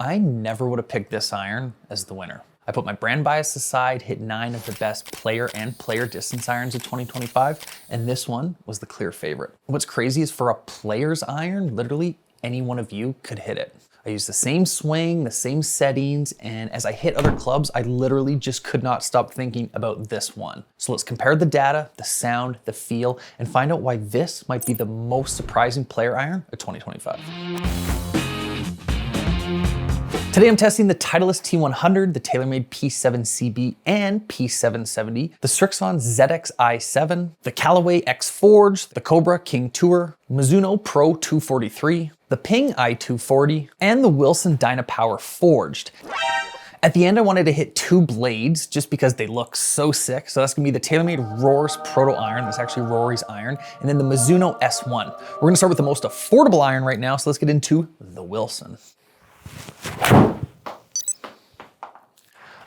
I never would have picked this iron as the winner. I put my brand bias aside, hit 9 of the best player and player distance irons of 2025, and this one was the clear favorite. What's crazy is for a player's iron, literally any one of you could hit it. I used the same swing, the same settings, and as I hit other clubs, I literally just could not stop thinking about this one. So let's compare the data, the sound, the feel, and find out why this might be the most surprising player iron of 2025. Today I'm testing the Titleist T100, the TaylorMade P7CB and P770, the Srixon ZXi7, the Callaway X Forged, the Cobra King Tour, Mizuno Pro 243, the Ping i240, and the Wilson Dynapower Forged. At the end, I wanted to hit 2 blades just because they look so sick. So that's gonna be the TaylorMade Rors Proto iron. That's actually Rory's iron. And then the Mizuno S1. We're gonna start with the most affordable iron right now. So let's get into the Wilson.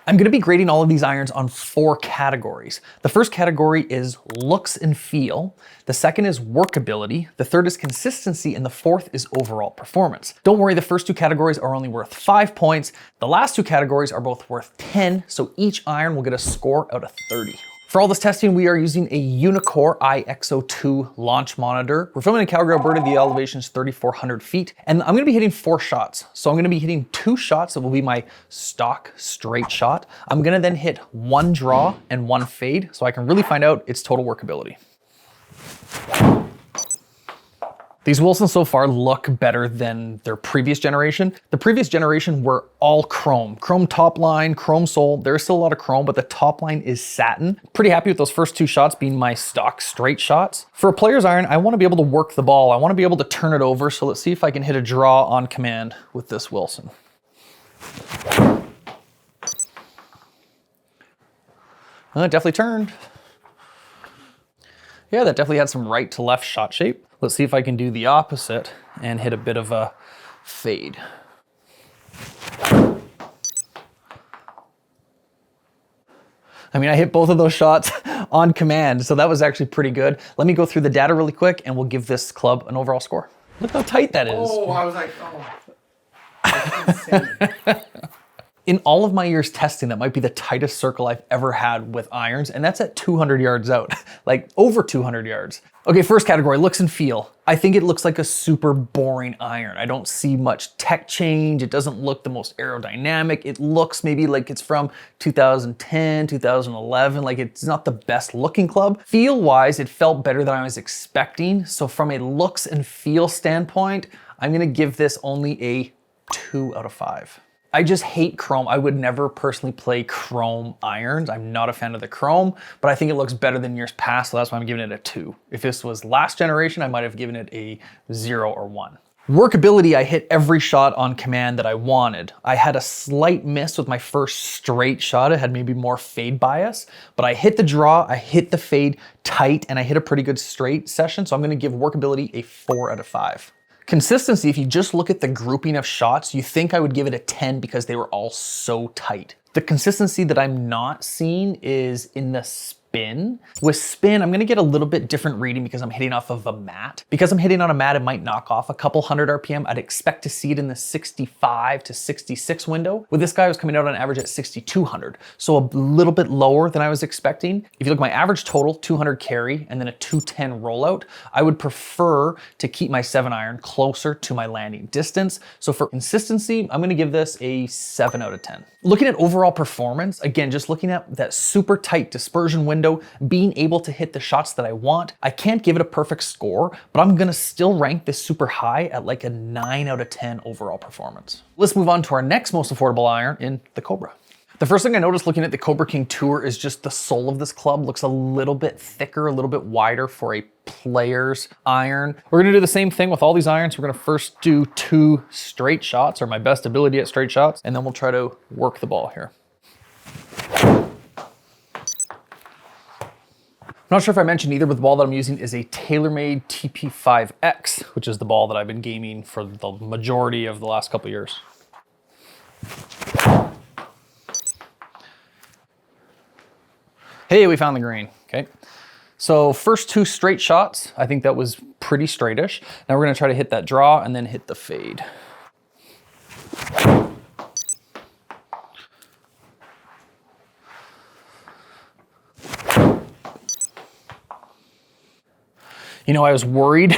I'm gonna be grading all of these irons on 4 categories. The first category is looks and feel. The second is workability. The third is consistency. And the fourth is overall performance. Don't worry, the first 2 categories are only worth 5 points. The last 2 categories are both worth 10. So each iron will get a score out of 30. For all this testing, we are using a Unicore IXO2 launch monitor. We're filming in Calgary, Alberta. The elevation is 3,400 feet. And I'm gonna be hitting 4 shots. So I'm gonna be hitting 2 shots that will be my stock straight shot. I'm gonna then hit 1 draw and 1 fade so I can really find out its total workability. These Wilsons so far look better than their previous generation. The previous generation were all chrome. Chrome top line, chrome sole. There's still a lot of chrome, but the top line is satin. Pretty happy with those first 2 shots being my stock straight shots. For a player's iron, I wanna be able to work the ball. I wanna be able to turn it over. So let's see if I can hit a draw on command with this Wilson. It definitely turned. Yeah, that definitely had some right to left shot shape. Let's see if I can do the opposite and hit a bit of a fade. I mean, I hit both of those shots on command, so that was actually pretty good. Let me go through the data really quick and we'll give this club an overall score. Look how tight that is. Oh, I was like, oh. That's insane. In all of my years testing, that might be the tightest circle I've ever had with irons, and that's at 200 yards out, like over 200 yards. Okay, first category, looks and feel. I think it looks like a super boring iron. I don't see much tech change. It doesn't look the most aerodynamic. It looks maybe like it's from 2010, 2011, like it's not the best looking club. Feel-wise, it felt better than I was expecting. So from a looks and feel standpoint, I'm gonna give this only a 2 out of 5. I just hate chrome. I would never personally play chrome irons. I'm not a fan of the chrome, but I think it looks better than years past, so that's why I'm giving it a 2. If this was last generation, I might have given it a 0 or 1. Workability, I hit every shot on command that I wanted. I had a slight miss with my first straight shot. It had maybe more fade bias, but I hit the draw, I hit the fade tight, and I hit a pretty good straight session, so I'm gonna give workability a 4 out of 5. Consistency, if you just look at the grouping of shots, you think I would give it a 10 because they were all so tight. The consistency that I'm not seeing is in the spin. With spin, I'm gonna get a little bit different reading because I'm hitting off of a mat. Because I'm hitting on a mat, it might knock off a couple hundred RPM. I'd expect to see it in the 65 to 66 window. With this guy, I was coming out on average at 6,200. So a little bit lower than I was expecting. If you look at my average total, 200 carry and then a 210 rollout, I would prefer to keep my 7 iron closer to my landing distance. So for consistency, I'm gonna give this a 7 out of 10. Looking at overall performance, again, just looking at that super tight dispersion window, being able to hit the shots that I want, I can't give it a perfect score, but I'm gonna still rank this super high at like a 9 out of 10 overall performance. Let's move on to our next most affordable iron in the Cobra. The first thing I noticed looking at the Cobra King Tour is just the sole of this club looks a little bit thicker, a little bit wider for a player's iron. We're gonna do the same thing with all these irons. We're gonna first do 2 straight shots, or my best ability at straight shots, and then we'll try to work the ball here. I'm not sure if I mentioned either, but the ball that I'm using is a TaylorMade TP5X, which is the ball that I've been gaming for the majority of the last couple of years. Hey, we found the green, okay? So first 2 straight shots, I think that was pretty straightish. Now we're gonna try to hit that draw and then hit the fade. You know, I was worried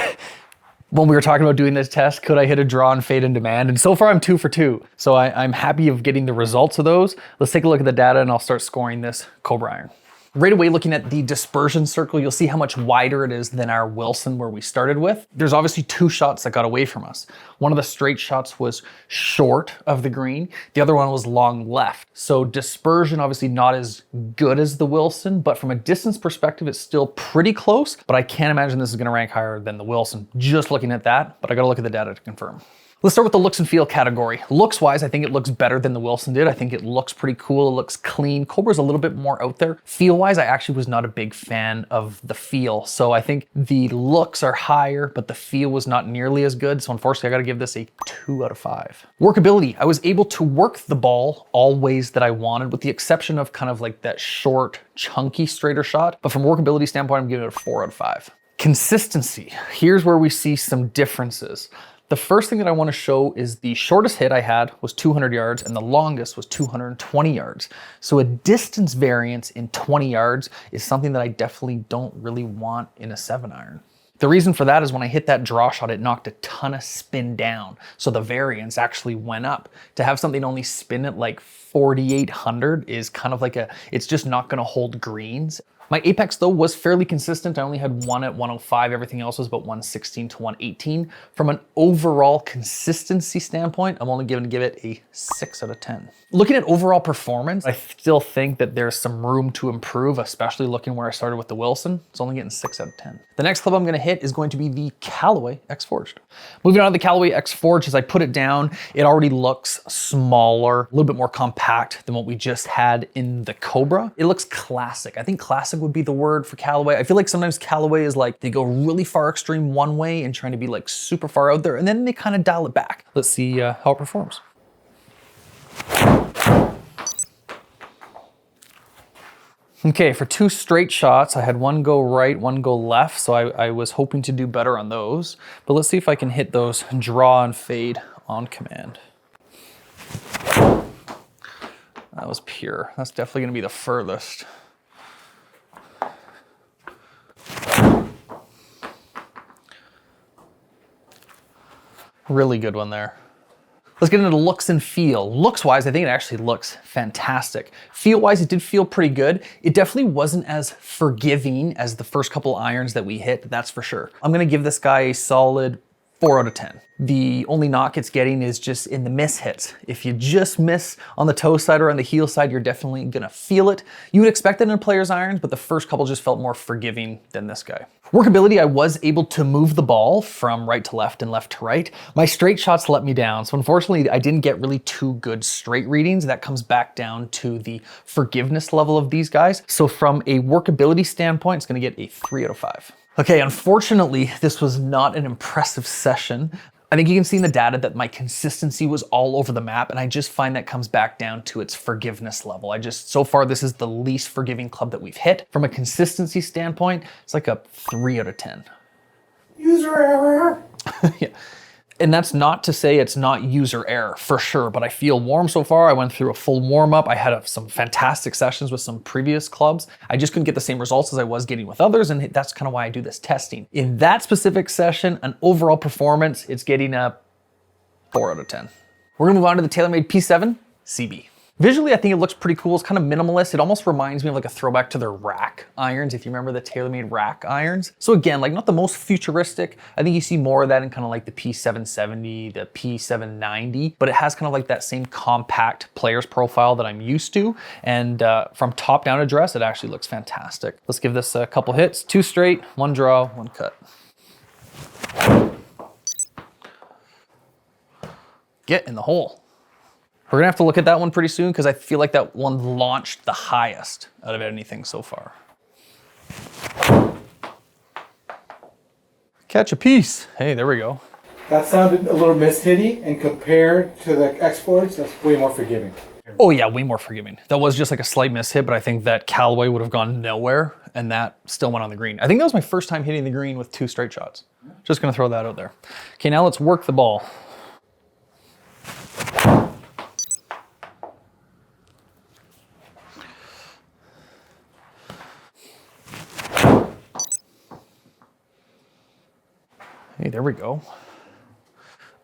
when we were talking about doing this test, could I hit a draw and fade in demand? And so far I'm 2 for 2. So I'm happy of getting the results of those. Let's take a look at the data and I'll start scoring this Cobra iron. Right away, looking at the dispersion circle, you'll see how much wider it is than our Wilson where we started with. There's obviously 2 shots that got away from us. One of the straight shots was short of the green. The other one was long left. So dispersion, obviously not as good as the Wilson, but from a distance perspective, it's still pretty close. But I can't imagine this is gonna rank higher than the Wilson, just looking at that, but I gotta look at the data to confirm. Let's start with the looks and feel category. Looks wise, I think it looks better than the Wilson did. I think it looks pretty cool. It looks clean. Cobra's a little bit more out there. Feel wise, I actually was not a big fan of the feel. So I think the looks are higher, but the feel was not nearly as good. So unfortunately, I gotta give this a 2 out of 5. Workability, I was able to work the ball all ways that I wanted, with the exception of kind of like that short, chunky straighter shot. But from a workability standpoint, I'm giving it a 4 out of 5. Consistency, here's where we see some differences. The first thing that I want to show is the shortest hit I had was 200 yards and the longest was 220 yards. So a distance variance in 20 yards is something that I definitely don't really want in a 7-iron. The reason for that is when I hit that draw shot, it knocked a ton of spin down. So the variance actually went up. To have something only spin at like 4,800 is kind of like it's just not gonna hold greens. My apex though was fairly consistent. I only had one at 105. Everything else was about 116 to 118. From an overall consistency standpoint, I'm only going to give it a 6 out of 10. Looking at overall performance, I still think that there's some room to improve, especially looking where I started with the Wilson. It's only getting 6 out of 10. The next club I'm going to hit is going to be the Callaway X Forged. Moving on to the Callaway X Forged, as I put it down, it already looks smaller, a little bit more compact than what we just had in the Cobra. It looks classic. I think classic would be the word for Callaway. I feel like sometimes Callaway is like, they go really far extreme one way and trying to be like super far out there, and then they kind of dial it back. Let's see how it performs. Okay, for 2 straight shots, I had one go right, one go left, so I was hoping to do better on those. But let's see if I can hit those draw and fade on command. That was pure. That's definitely gonna be the furthest. Really good one there. Let's get into looks and feel. Looks-wise, I think it actually looks fantastic. Feel-wise, it did feel pretty good. It definitely wasn't as forgiving as the first couple irons that we hit, that's for sure. I'm gonna give this guy a solid 4 out of 10. The only knock it's getting is just in the miss hits. If you just miss on the toe side or on the heel side, you're definitely gonna feel it. You would expect that in a player's irons, but the first couple just felt more forgiving than this guy. Workability, I was able to move the ball from right to left and left to right. My straight shots let me down, so unfortunately I didn't get really 2 good straight readings. That comes back down to the forgiveness level of these guys. So from a workability standpoint, it's gonna get a 3 out of 5. Okay, unfortunately, this was not an impressive session. I think you can see in the data that my consistency was all over the map, and I just find that comes back down to its forgiveness level. So far, this is the least forgiving club that we've hit. From a consistency standpoint, it's like a 3 out of 10. User error. Yeah. And that's not to say it's not user error, for sure, but I feel warm so far. I went through a full warm-up. I had some fantastic sessions with some previous clubs. I just couldn't get the same results as I was getting with others, and that's kind of why I do this testing. In that specific session, an overall performance, it's getting a 4 out of 10. We're gonna move on to the TaylorMade P7CB. Visually, I think it looks pretty cool. It's kind of minimalist. It almost reminds me of like a throwback to their rack irons, if you remember the TaylorMade rack irons. So again, like not the most futuristic. I think you see more of that in kind of like the P770, the P790, but it has kind of like that same compact player's profile that I'm used to. And from top down address, it actually looks fantastic. Let's give this a couple hits. 2 straight, 1 draw, 1 cut. Get in the hole. We're gonna have to look at that one pretty soon because I feel like that one launched the highest out of anything so far. Catch a piece. Hey, there we go. That sounded a little mishitty, and compared to the X Forged, that's way more forgiving. Oh yeah, way more forgiving. That was just like a slight miss hit, but I think that Callaway would have gone nowhere and that still went on the green. I think that was my first time hitting the green with 2 straight shots. Just gonna throw that out there. Okay, now let's work the ball. Hey, there we go.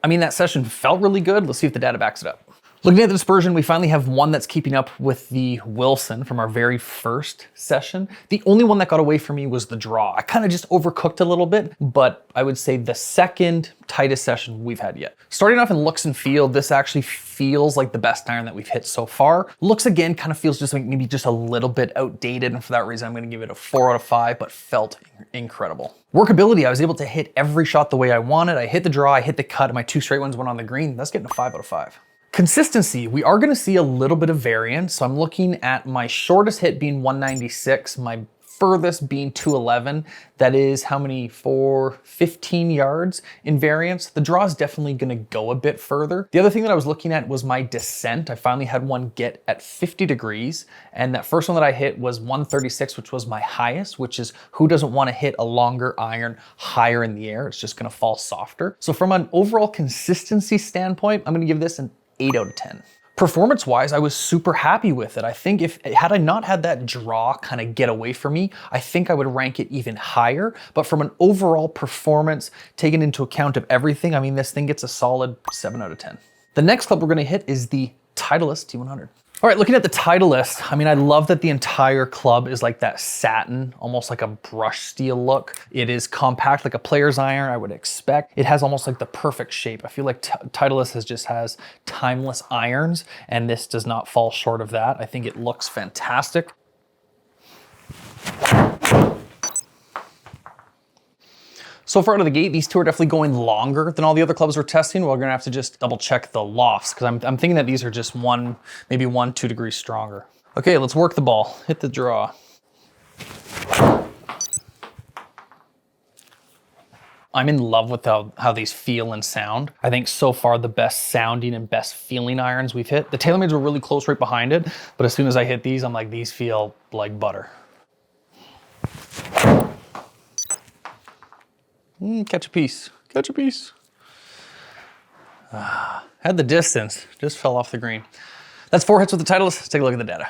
I mean, that session felt really good. Let's see if the data backs it up. Looking at the dispersion, we finally have one that's keeping up with the Wilson from our very first session. The only one that got away from me was the draw. I kind of just overcooked a little bit, but I would say the second tightest session we've had yet. Starting off in looks and feel, this actually feels like the best iron that we've hit so far. Looks again kind of feels just like maybe just a little bit outdated, and for that reason, I'm gonna give it a 4 out of 5, but felt incredible. Workability, I was able to hit every shot the way I wanted. I hit the draw, I hit the cut, and my 2 straight ones went on the green. That's getting a 5 out of 5. Consistency, we are gonna see a little bit of variance. So I'm looking at my shortest hit being 196, my furthest being 211. That is how many, 15 yards in variance. The draw is definitely gonna go a bit further. The other thing that I was looking at was my descent. I finally had one get at 50 degrees. And that first one that I hit was 136, which was my highest, which is who doesn't wanna hit a longer iron higher in the air? It's just gonna fall softer. So from an overall consistency standpoint, I'm gonna give this an 8 out of 10. Performance-wise, I was super happy with it. I think had I not had that draw kind of get away from me, I think I would rank it even higher. But from an overall performance, taking into account of everything, I mean, this thing gets a solid 7 out of 10. The next club we're gonna hit is the Titleist T100. All right, looking at the Titleist, I mean, I love that the entire club is like that satin, almost like a brush steel look. It is compact like a player's iron, I would expect. It has almost like the perfect shape. I feel like Titleist just has timeless irons, and this does not fall short of that. I think it looks fantastic. So far out of the gate, these two are definitely going longer than all the other clubs we're testing. We're gonna have to just double check the lofts, because I'm thinking that these are just maybe 1-2 degrees stronger. Okay, let's work the ball. Hit the draw. I'm in love with how these feel and sound. I think so far the best sounding and best feeling irons we've hit. The TaylorMades were really close right behind it, but as soon as I hit these, I'm like, these feel like butter. Catch a piece, catch a piece. Had the distance, just fell off the green. That's 4 hits with the Titleist. Let's take a look at the data.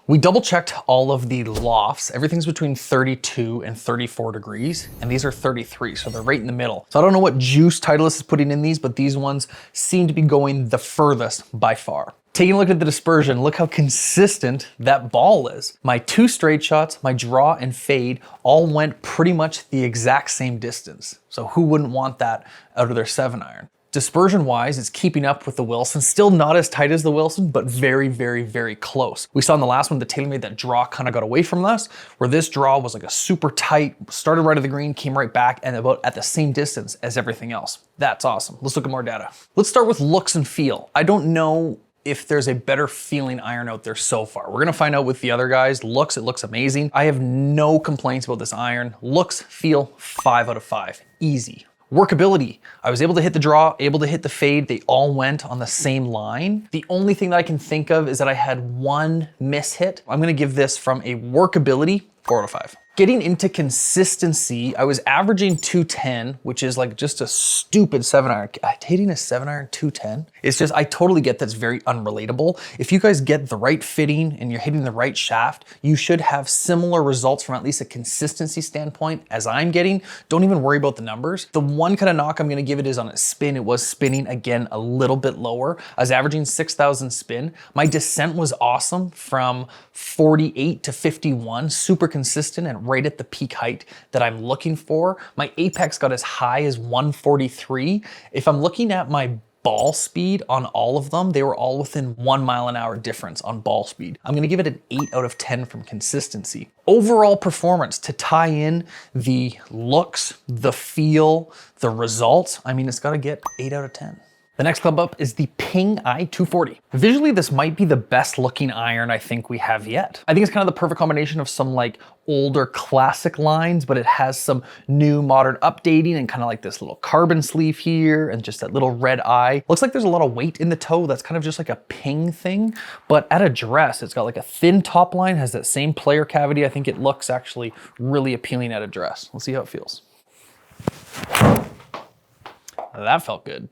We double checked all of the lofts. Everything's between 32 and 34 degrees, and these are 33, so they're right in the middle. So I don't know what juice Titleist is putting in these, but these ones seem to be going the furthest by far. Taking a look at the dispersion, look how consistent that ball is. My 2 straight shots, my draw and fade all went pretty much the exact same distance. So who wouldn't want that out of their 7-iron? Dispersion-wise, it's keeping up with the Wilson. Still not as tight as the Wilson, but very, very, very close. We saw in the last one, the TaylorMade, that draw kind of got away from us, where this draw was like a super tight, started right at the green, came right back, and about at the same distance as everything else. That's awesome. Let's look at more data. Let's start with looks and feel. I don't know if there's a better feeling iron out there so far. We're gonna find out with the other guys. Looks, it looks amazing. I have no complaints about this iron. Looks, feel, 5 out of 5, easy. Workability, I was able to hit the draw, able to hit the fade. They all went on the same line. The only thing that I can think of is that I had one miss hit. I'm gonna give this from a workability, 4 out of 5. Getting into consistency, I was averaging 210, which is like just a stupid 7-iron. Hitting a 7-iron 210, it's just, I totally get that's very unrelatable. If you guys get the right fitting and you're hitting the right shaft, you should have similar results from at least a consistency standpoint as I'm getting. Don't even worry about the numbers. The one kind of knock I'm gonna give it is on its spin. It was spinning again a little bit lower. I was averaging 6,000 spin. My descent was awesome from 48 to 51, super consistent and right at the peak height that I'm looking for. My apex got as high as 143. If I'm looking at my ball speed on all of them, they were all within 1 mile an hour difference on ball speed. I'm gonna give it an 8 out of 10 from consistency. Overall performance, to tie in the looks, the feel, the results, I mean, it's gotta get 8 out of 10. The next club up is the Ping I240. Visually, this might be the best looking iron I think we have yet. I think it's kind of the perfect combination of some like older classic lines, but it has some new modern updating and kind of like this little carbon sleeve here and just that little red eye. Looks like there's a lot of weight in the toe. That's kind of just like a Ping thing, but at address, it's got like a thin top line, has that same player cavity. I think it looks actually really appealing at address. Let's see how it feels. That felt good.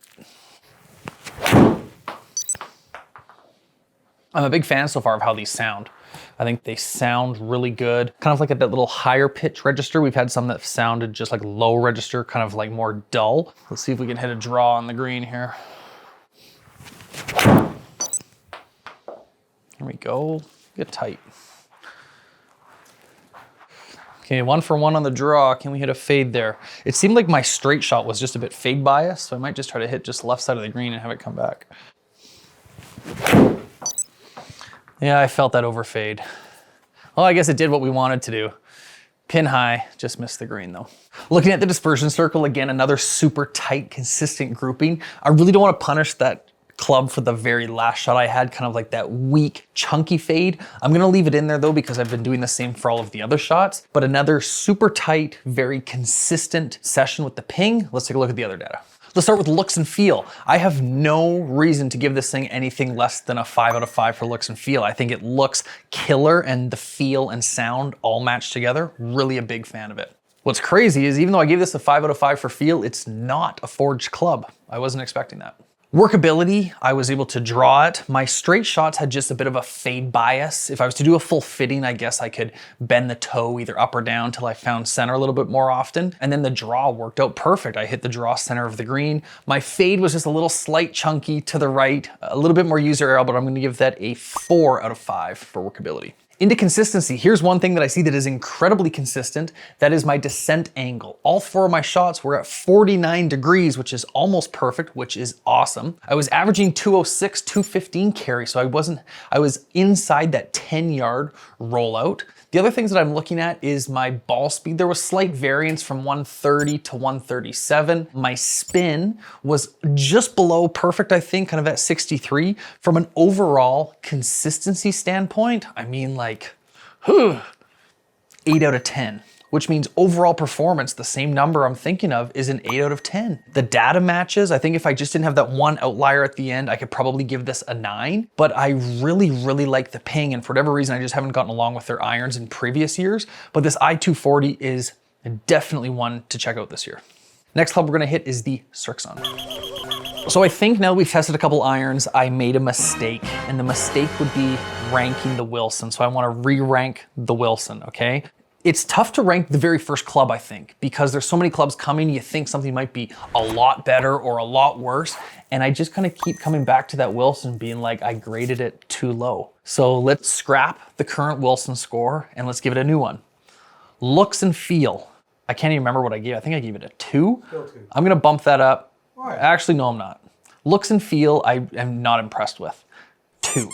I'm a big fan so far of how these sound. I think they sound really good. Kind of like at that little higher pitch register. We've had some that sounded just like low register, kind of like more dull. Let's see if we can hit a draw on the green here. Here we go, get tight. Okay, 1 for 1 on the draw. Can we hit a fade there? It seemed like my straight shot was just a bit fade biased, so I might just try to hit just left side of the green and have it come back. Yeah, I felt that over fade. Well, I guess it did what we wanted to do. Pin high, just missed the green though. Looking at the dispersion circle, again, another super tight, consistent grouping. I really don't want to punish that club for the very last shot I had, kind of like that weak, chunky fade. I'm gonna leave it in there though, because I've been doing the same for all of the other shots, but another super tight, very consistent session with the ping. Let's take a look at the other data. Let's start with looks and feel. I have no reason to give this thing anything less than a 5 out of 5 for looks and feel. I think it looks killer and the feel and sound all match together. Really a big fan of it. What's crazy is even though I gave this a 5 out of 5 for feel, it's not a forged club. I wasn't expecting that. Workability, I was able to draw it. My straight shots had just a bit of a fade bias. If I was to do a full fitting, I guess I could bend the toe either up or down till I found center a little bit more often. And then the draw worked out perfect. I hit the draw center of the green. My fade was just a little slight chunky to the right, a little bit more user error, but I'm gonna give that a 4 out of 5 for workability. Into consistency, here's one thing that I see that is incredibly consistent. That is my descent angle. All 4 of my shots were at 49 degrees, which is almost perfect, which is awesome. I was averaging 206, 215 carry, so I was inside that 10-yard rollout. The other things that I'm looking at is my ball speed. There was slight variance from 130 to 137. My spin was just below perfect, I think, kind of at 63. From an overall consistency standpoint, I mean like, 8 out of 10. Which means overall performance, the same number I'm thinking of, is an 8 out of 10. The data matches. I think if I just didn't have that one outlier at the end, I could probably give this a 9, but I really, really like the ping, and for whatever reason, I just haven't gotten along with their irons in previous years, but this I240 is definitely one to check out this year. Next club we're gonna hit is the Srixon. So I think now that we've tested a couple irons, I made a mistake, and the mistake would be ranking the Wilson, so I wanna re-rank the Wilson, okay? It's tough to rank the very first club, I think, because there's so many clubs coming, you think something might be a lot better or a lot worse, and I just kind of keep coming back to that Wilson being like, I graded it too low. So let's scrap the current Wilson score and let's give it a new one. Looks and feel. I can't even remember what I gave. I think I gave it a 2. Still 2. I'm gonna bump that up. Why? Actually, no, I'm not. Looks and feel, I am not impressed with. 2,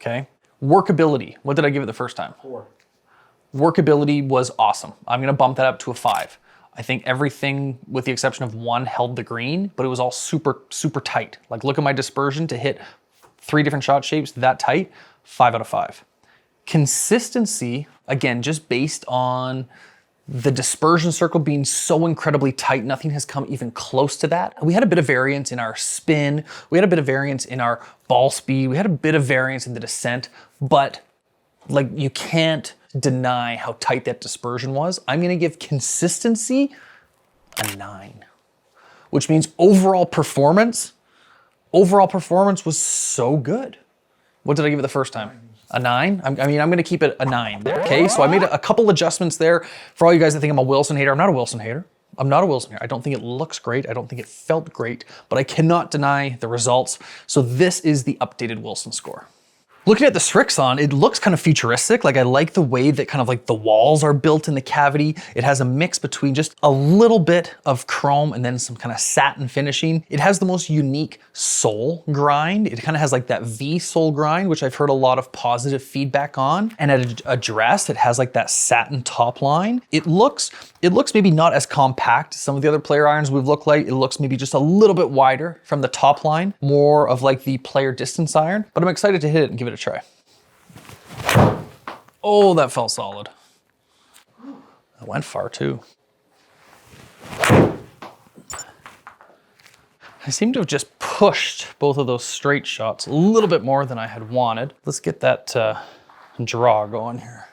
okay? Workability, what did I give it the first time? 4. Workability was awesome. I'm gonna bump that up to a 5. I think everything, with the exception of 1, held the green, but it was all super, super tight. Like look at my dispersion to hit 3 different shot shapes that tight, 5 out of 5. Consistency, again, just based on the dispersion circle being so incredibly tight, nothing has come even close to that. We had a bit of variance in our spin, we had a bit of variance in our ball speed, we had a bit of variance in the descent, but like you can't deny how tight that dispersion was. I'm gonna give consistency a 9, which means overall performance was so good. What did I give it the first time? A 9? I mean, I'm gonna keep it a 9 there, okay? So I made a couple adjustments there. For all you guys that think I'm a Wilson hater, I'm not a Wilson hater. I'm not a Wilson hater. I don't think it looks great. I don't think it felt great, but I cannot deny the results. So this is the updated Wilson score. Looking at the Srixon, it looks kind of futuristic. Like I like the way that kind of like the walls are built in the cavity. It has a mix between just a little bit of chrome and then some kind of satin finishing. It has the most unique sole grind. It kind of has like that V sole grind, which I've heard a lot of positive feedback on. And at a dress, it has like that satin top line. It looks maybe not as compact as some of the other player irons we've looked like. It looks maybe just a little bit wider from the top line, more of like the player distance iron, but I'm excited to hit it and give it a try. Oh, that felt solid. That went far too. I seem to have just pushed both of those straight shots a little bit more than I had wanted. Let's get that draw going here.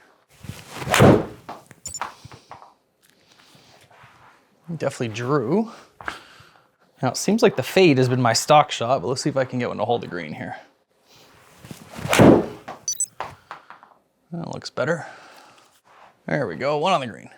Definitely drew. Now it seems like the fade has been my stock shot, but let's see if I can get one to hold the green here. That looks better. There we go, one on the green.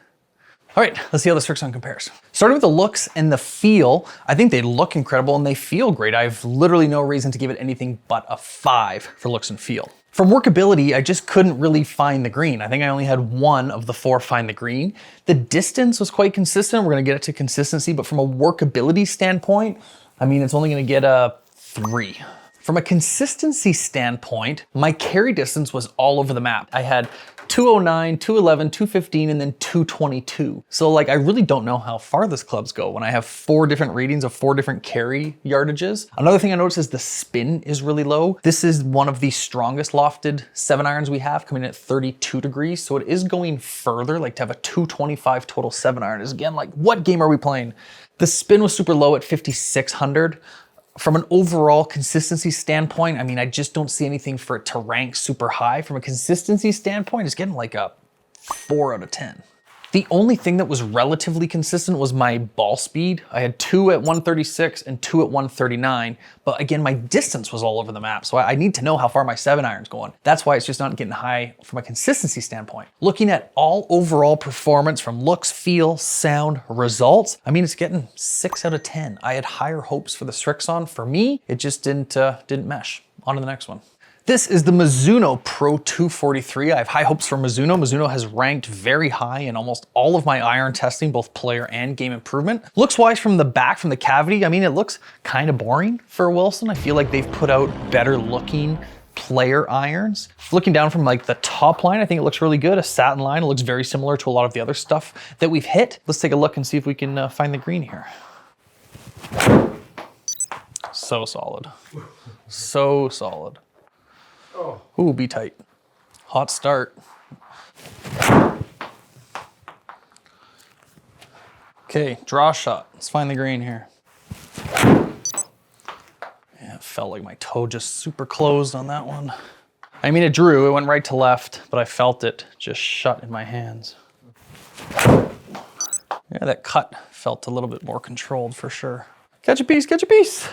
All right, let's see how the Srixon compares. Starting with the looks and the feel, I think they look incredible and they feel great. I have literally no reason to give it anything but a 5 for looks and feel. From workability, I just couldn't really find the green. I think I only had one of the 4 find the green. The distance was quite consistent. We're gonna get it to consistency, but from a workability standpoint, I mean, it's only gonna get a 3. From a consistency standpoint, my carry distance was all over the map. I had 209, 211, 215, and then 222. So like, I really don't know how far this clubs go when I have 4 different readings of 4 different carry yardages. Another thing I noticed is the spin is really low. This is one of the strongest lofted 7 irons we have, coming in at 32 degrees. So it is going further, like to have a 225 total 7 iron is again, like what game are we playing? The spin was super low at 5,600. From an overall consistency standpoint, I mean, I just don't see anything for it to rank super high. From a consistency standpoint, it's getting like a 4 out of 10. The only thing that was relatively consistent was my ball speed. I had 2 at 136 and 2 at 139, but again, my distance was all over the map. So I need to know how far my 7 iron's going. That's why it's just not getting high from a consistency standpoint. Looking at all overall performance from looks, feel, sound, results, I mean, it's getting 6 out of 10. I had higher hopes for the Srixon. For me, it just didn't mesh. On to the next one. This is the Mizuno Pro 243. I have high hopes for Mizuno. Mizuno has ranked very high in almost all of my iron testing, both player and game improvement. Looks wise from the back, from the cavity, I mean, it looks kind of boring for Wilson. I feel like they've put out better looking player irons. Looking down from like the top line, I think it looks really good. A satin line, it looks very similar to a lot of the other stuff that we've hit. Let's take a look and see if we can find the green here. So solid. So solid. Oh. Ooh, be tight. Hot start. Okay, draw shot. Let's find the green here. Yeah, it felt like my toe just super closed on that one. I mean, it drew, it went right to left, but I felt it just shut in my hands. Yeah, that cut felt a little bit more controlled for sure. Catch a piece, catch a piece.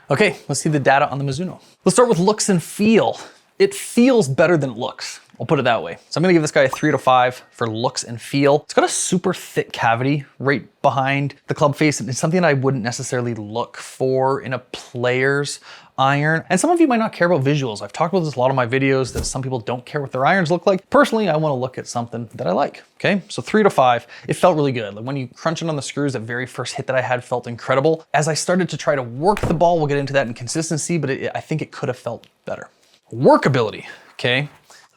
Okay, let's see the data on the Mizuno. Let's start with looks and feel. It feels better than it looks. I'll put it that way. So I'm gonna give this guy a 3 out of 5 for looks and feel. It's got a super thick cavity right behind the club face, and it's something I wouldn't necessarily look for in a player's iron. And some of you might not care about visuals. I've talked about this a lot of my videos, that some people don't care what their irons look like. Personally, I wanna look at something that I like, okay? So 3 to 5, it felt really good. Like when you crunch it on the screws, that very first hit that I had felt incredible. As I started to try to work the ball, we'll get into that in consistency, but I think it could have felt better. Workability, okay?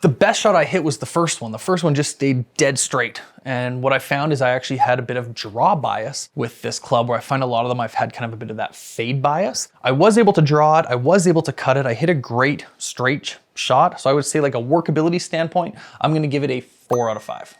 The best shot I hit was the first one. The first one just stayed dead straight. And what I found is I actually had a bit of draw bias with this club, where I find a lot of them I've had kind of a bit of that fade bias. I was able to draw it, I was able to cut it, I hit a great straight shot. So I would say, like a workability standpoint, I'm gonna give it a 4 out of 5.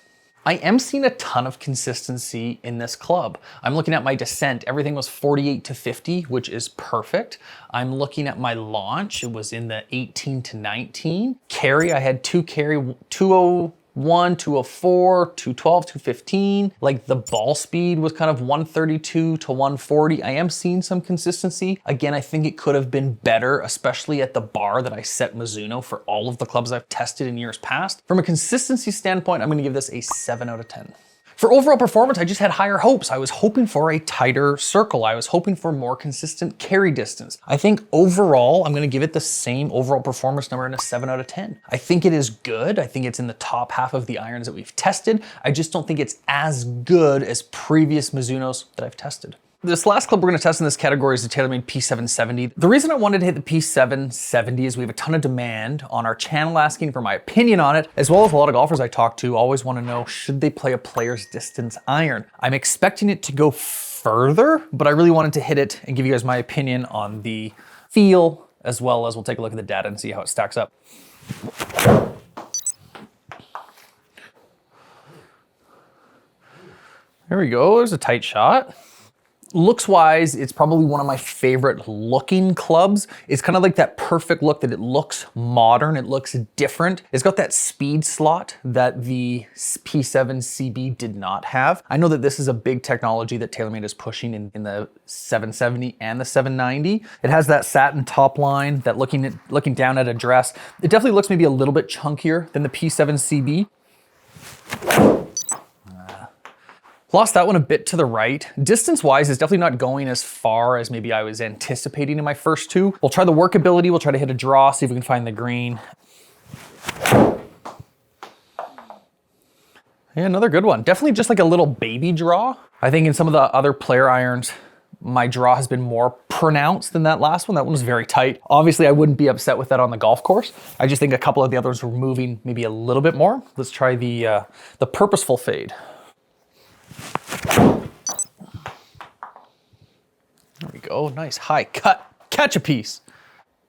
I am seeing a ton of consistency in this club. I'm looking at my descent, everything was 48 to 50, which is perfect. I'm looking at my launch, it was in the 18 to 19. Carry, I had 2 carry, 201, 204, 212, 215. Like the ball speed was kind of 132 to 140. I am seeing some consistency. Again, I think it could have been better, especially at the bar that I set Mizuno for all of the clubs I've tested in years past. From a consistency standpoint, I'm gonna give this a 7 out of 10. For overall performance, I just had higher hopes. I was hoping for a tighter circle. I was hoping for more consistent carry distance. I think overall, I'm gonna give it the same overall performance number in a 7 out of 10. I think it is good. I think it's in the top half of the irons that we've tested. I just don't think it's as good as previous Mizunos that I've tested. This last club we're gonna test in this category is the TaylorMade P770. The reason I wanted to hit the P770 is we have a ton of demand on our channel asking for my opinion on it, as well as a lot of golfers I talk to always wanna know, should they play a player's distance iron? I'm expecting it to go further, but I really wanted to hit it and give you guys my opinion on the feel, as well as we'll take a look at the data and see how it stacks up. There we go, there's a tight shot. Looks wise, it's probably one of my favorite looking clubs. It's kind of like that perfect look that it looks modern, it looks different. It's got that speed slot that the P7CB did not have. I know that this is a big technology that TaylorMade is pushing in the 770 and the 790. It has that satin top line, that looking down at a dress. It definitely looks maybe a little bit chunkier than the P7CB. Lost that one a bit to the right. Distance-wise, it's definitely not going as far as maybe I was anticipating in my first two. We'll try the workability, we'll try to hit a draw, see if we can find the green. Yeah, another good one. Definitely just like a little baby draw. I think in some of the other player irons, my draw has been more pronounced than that last one. That one was very tight. Obviously, I wouldn't be upset with that on the golf course. I just think a couple of the others were moving maybe a little bit more. Let's try the purposeful fade. There we go, nice high cut, catch a piece.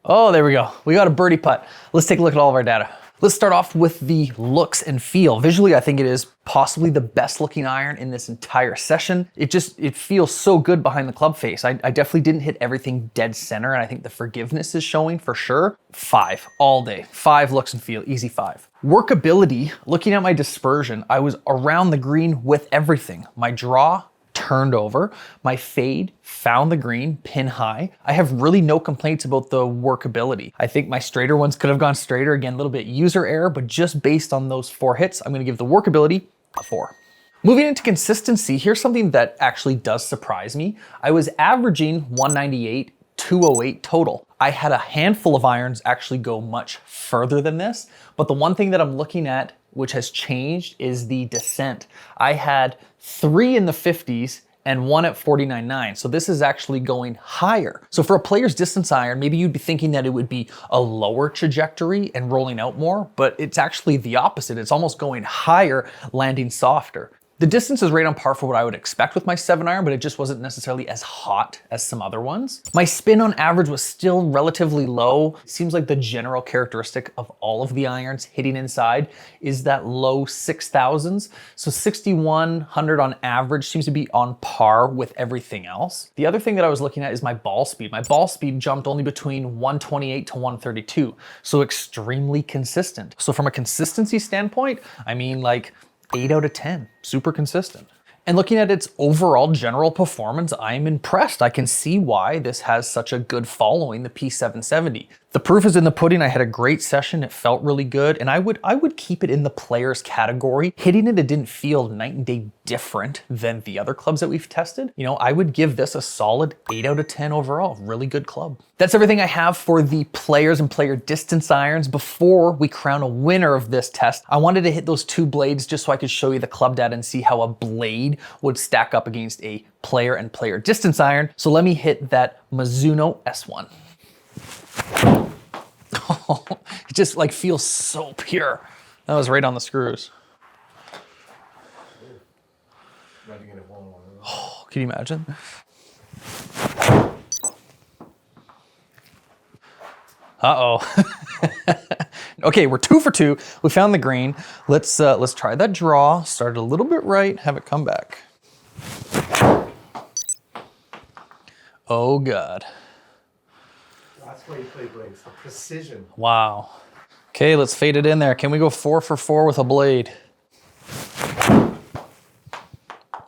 Oh, there we go, we got a birdie putt. Let's take a look at all of our data. Let's start off with the looks and feel. Visually, I think it is possibly the best looking iron in this entire session. It feels so good behind the club face. I definitely didn't hit everything dead center, and I think the forgiveness is showing for sure. 5 all day, 5 looks and feel, easy 5. Workability, looking at my dispersion, I was around the green with everything. My draw turned over, my fade found the green, pin high. I have really no complaints about the workability. I think my straighter ones could have gone straighter. Again, a little bit user error, but just based on those 4 hits, I'm gonna give the workability a 4. Moving into consistency, here's something that actually does surprise me. I was averaging 198, 208 total. I had a handful of irons actually go much further than this, but the one thing that I'm looking at which has changed is the descent. I had 3 in the 50s and 1 at 49.9. So this is actually going higher. So for a player's distance iron, maybe you'd be thinking that it would be a lower trajectory and rolling out more, but it's actually the opposite. It's almost going higher, landing softer. The distance is right on par for what I would expect with my 7 iron, but it just wasn't necessarily as hot as some other ones. My spin on average was still relatively low. It seems like the general characteristic of all of the irons hitting inside is that low 6,000s. So 6,100 on average seems to be on par with everything else. The other thing that I was looking at is my ball speed. My ball speed jumped only between 128 to 132, so extremely consistent. So from a consistency standpoint, I mean like 8 out of 10, super consistent. And looking at its overall general performance, I'm impressed. I can see why this has such a good following, the P770. The proof is in the pudding. I had a great session. It felt really good. And I would keep it in the players category. Hitting it didn't feel night and day different than the other clubs that we've tested. You know, I would give this a solid 8 out of 10 overall. Really good club. That's everything I have for the players and player distance irons. Before we crown a winner of this test, I wanted to hit those 2 blades just so I could show you the club data and see how a blade would stack up against a player and player distance iron. So let me hit that Mizuno S1. It just like feels so pure. That was right on the screws. Oh, can you imagine? Uh-oh. Okay, we're 2 for 2. We found the green. Let's try that draw. Start a little bit right, have it come back. Oh God. That's why you play blades, the precision. Wow. Okay, let's fade it in there. Can we go 4 for 4 with a blade?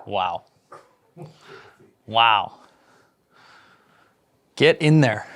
Wow. Wow. Get in there.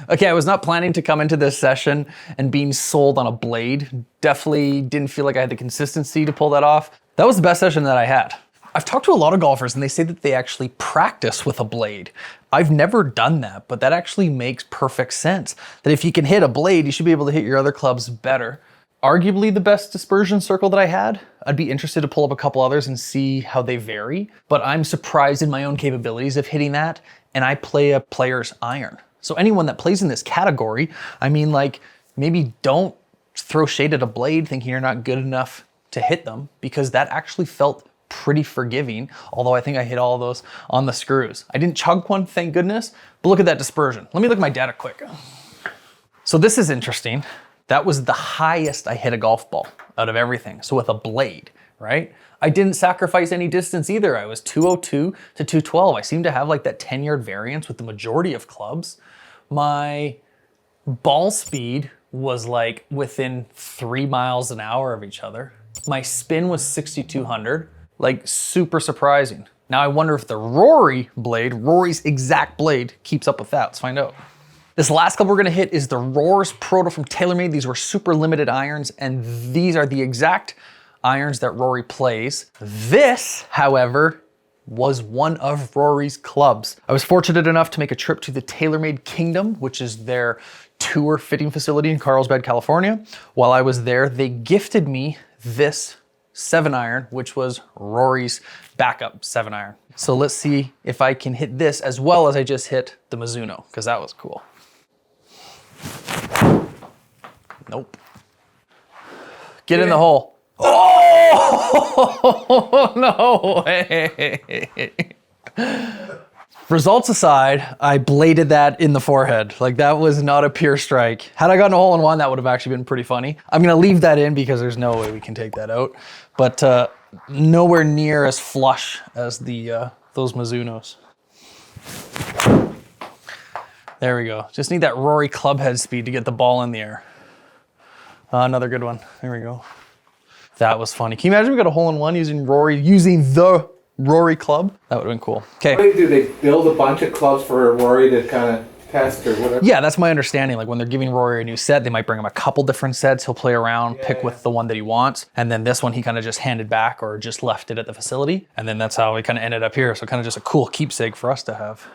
Okay, I was not planning to come into this session and being sold on a blade. Definitely didn't feel like I had the consistency to pull that off. That was the best session that I had. I've talked to a lot of golfers and they say that they actually practice with a blade. I've never done that, but that actually makes perfect sense. That if you can hit a blade, you should be able to hit your other clubs better. Arguably the best dispersion circle that I had. I'd be interested to pull up a couple others and see how they vary, but I'm surprised in my own capabilities of hitting that, and I play a player's iron. So anyone that plays in this category, I mean, like, maybe don't throw shade at a blade thinking you're not good enough to hit them, because that actually felt pretty forgiving, although I think I hit all of those on the screws. I didn't chunk one, thank goodness, but look at that dispersion. Let me look at my data quick. So this is interesting. That was the highest I hit a golf ball out of everything. So with a blade, right? I didn't sacrifice any distance either. I was 202 to 212. I seem to have like that 10-yard variance with the majority of clubs. My ball speed was like within 3 miles an hour of each other. My spin was 6,200, like super surprising. Now I wonder if the Rory blade, Rory's exact blade, keeps up with that. Let's find out. This last club we're gonna hit is the Rors Proto from TaylorMade. These were super limited irons, and these are the exact irons that Rory plays. This, however, was one of Rory's clubs. I was fortunate enough to make a trip to the TaylorMade Kingdom, which is their tour fitting facility in Carlsbad, California. While I was there, they gifted me this 7-iron, which was Rory's backup 7-iron. So let's see if I can hit this as well as I just hit the Mizuno, because that was cool. Nope. Get in the hole. Oh, no way. Results aside, I bladed that in the forehead. Like, that was not a pure strike. Had I gotten a hole-in-one, that would have actually been pretty funny. I'm gonna leave that in because there's no way we can take that out. But nowhere near as flush as the those Mizunos. There we go. Just need that Rory club head speed to get the ball in the air. Another good one. There we go. That was funny. Can you imagine we got a hole-in-one using the Rory club? That would have been cool. Okay. Do they build a bunch of clubs for Rory to kind of test or whatever? Yeah, that's my understanding. Like when they're giving Rory a new set, they might bring him a couple different sets. He'll play around, pick with the one that he wants. And then this one he kind of just handed back or just left it at the facility. And then that's how we kind of ended up here. So kind of just a cool keepsake for us to have.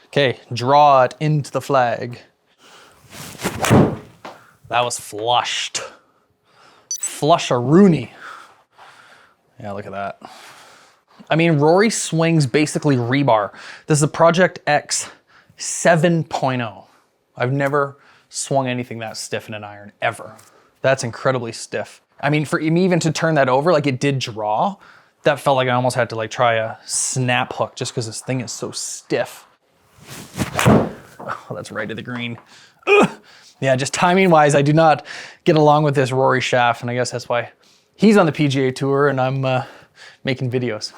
Okay, draw it into the flag. That was flushed. Flush-a-rooney. Yeah, look at that. I mean, Rory swings basically rebar. This is a Project X 7.0. I've never swung anything that stiff in an iron, ever. That's incredibly stiff. I mean, for me even to turn that over, like it did draw, that felt like I almost had to like try a snap hook just because this thing is so stiff. Oh, that's right to the green. Ugh. Yeah, just timing wise, I do not get along with this Rory shaft, and I guess that's why he's on the PGA Tour and I'm making videos.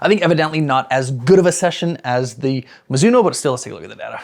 I think evidently not as good of a session as the Mizuno, but still, let's take a look at the data.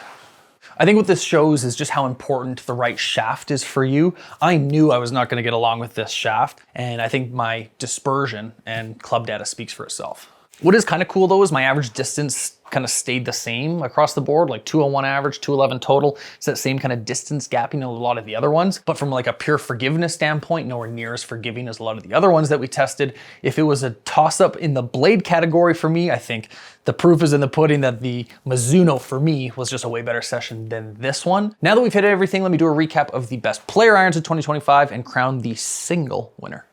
I think what this shows is just how important the right shaft is for you. I knew I was not gonna get along with this shaft, and I think my dispersion and club data speaks for itself. What is kind of cool though is my average distance kind of stayed the same across the board, like 201 average, 211 total. It's that same kind of distance gapping in a lot of the other ones, but from like a pure forgiveness standpoint, nowhere near as forgiving as a lot of the other ones that we tested. If it was a toss up in the blade category for me, I think the proof is in the pudding that the Mizuno for me was just a way better session than this one. Now that we've hit everything, let me do a recap of the best player irons of 2025 and crown the single winner.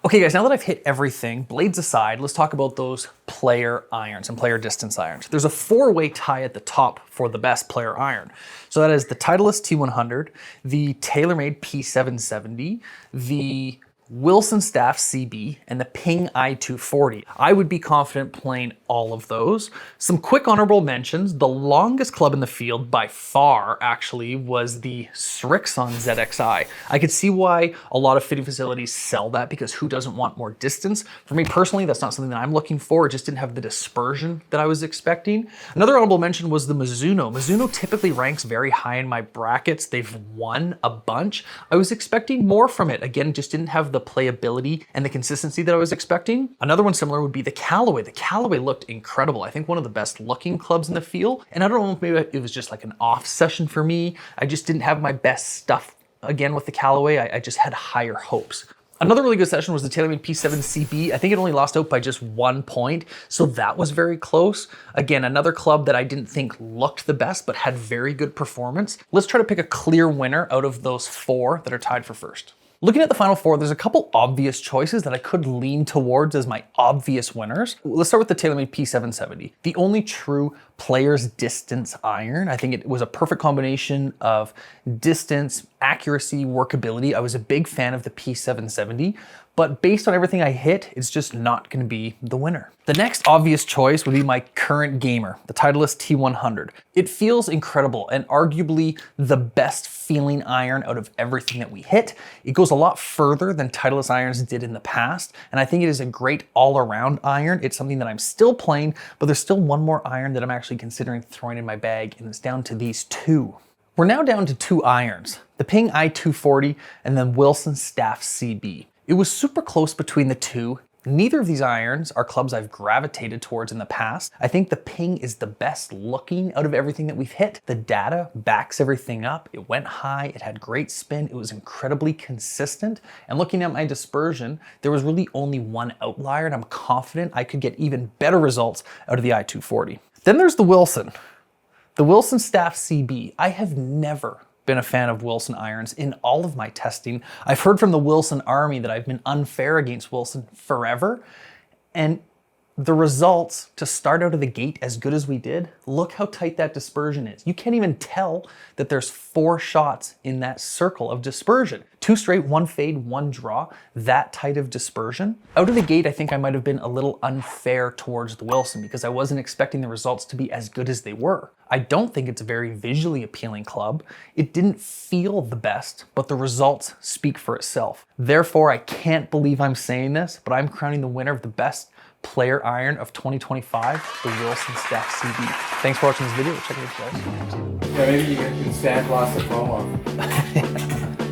Okay guys, now that I've hit everything, blades aside, let's talk about those player irons and player distance irons. There's a 4-way tie at the top for the best player iron. So that is the Titleist T100, the TaylorMade P770, the Wilson Staff CB, and the Ping I240. I would be confident playing all of those. Some quick honorable mentions. The longest club in the field by far actually was the Srixon ZXi. I could see why a lot of fitting facilities sell that because who doesn't want more distance? For me personally, that's not something that I'm looking for. It just didn't have the dispersion that I was expecting. Another honorable mention was the Mizuno. Mizuno typically ranks very high in my brackets. They've won a bunch. I was expecting more from it. Again, just didn't have the playability and the consistency that I was expecting. Another one similar would be the Callaway. The Callaway looked incredible. I think one of the best looking clubs in the field. And I don't know if maybe it was just like an off session for me. I just didn't have my best stuff again with the Callaway. I just had higher hopes. Another really good session was the TaylorMade P7CB. I think it only lost out by just 1 point, so that was very close. Again, another club that I didn't think looked the best, but had very good performance. Let's try to pick a clear winner out of those 4 that are tied for first. Looking at the final 4, there's a couple obvious choices that I could lean towards as my obvious winners. Let's start with the TaylorMade P770. The only true player's distance iron. I think it was a perfect combination of distance, accuracy, workability. I was a big fan of the P770, but based on everything I hit, it's just not gonna be the winner. The next obvious choice would be my current gamer, the Titleist T100. It feels incredible and arguably the best feeling iron out of everything that we hit. It goes a lot further than Titleist irons did in the past, and I think it is a great all-around iron. It's something that I'm still playing, but there's still one more iron that I'm actually considering throwing in my bag, and it's down to these two. We're now down to two irons, the Ping I240 and then Wilson Staff CB. It was super close between the two. Neither of these irons are clubs I've gravitated towards in the past. I think the Ping is the best looking out of everything that we've hit. The data backs everything up. It went high, it had great spin, it was incredibly consistent. And looking at my dispersion, there was really only one outlier, and I'm confident I could get even better results out of the I240. Then there's the Wilson Staff CB. I have never been a fan of Wilson irons in all of my testing. I've heard from the Wilson army that I've been unfair against Wilson forever, and the results to start out of the gate as good as we did, look how tight that dispersion is. You can't even tell that there's 4 shots in that circle of dispersion. 2 straight, 1 fade, 1 draw, that tight of dispersion. Out of the gate, I think I might have been a little unfair towards the Wilson because I wasn't expecting the results to be as good as they were. I don't think it's a very visually appealing club. It didn't feel the best, but the results speak for itself. Therefore, I can't believe I'm saying this, but I'm crowning the winner of the best player iron of 2025, the Wilson Staff CB. Thanks for watching this video. Check it out, guys. Yeah, maybe you can sandblast the foam off.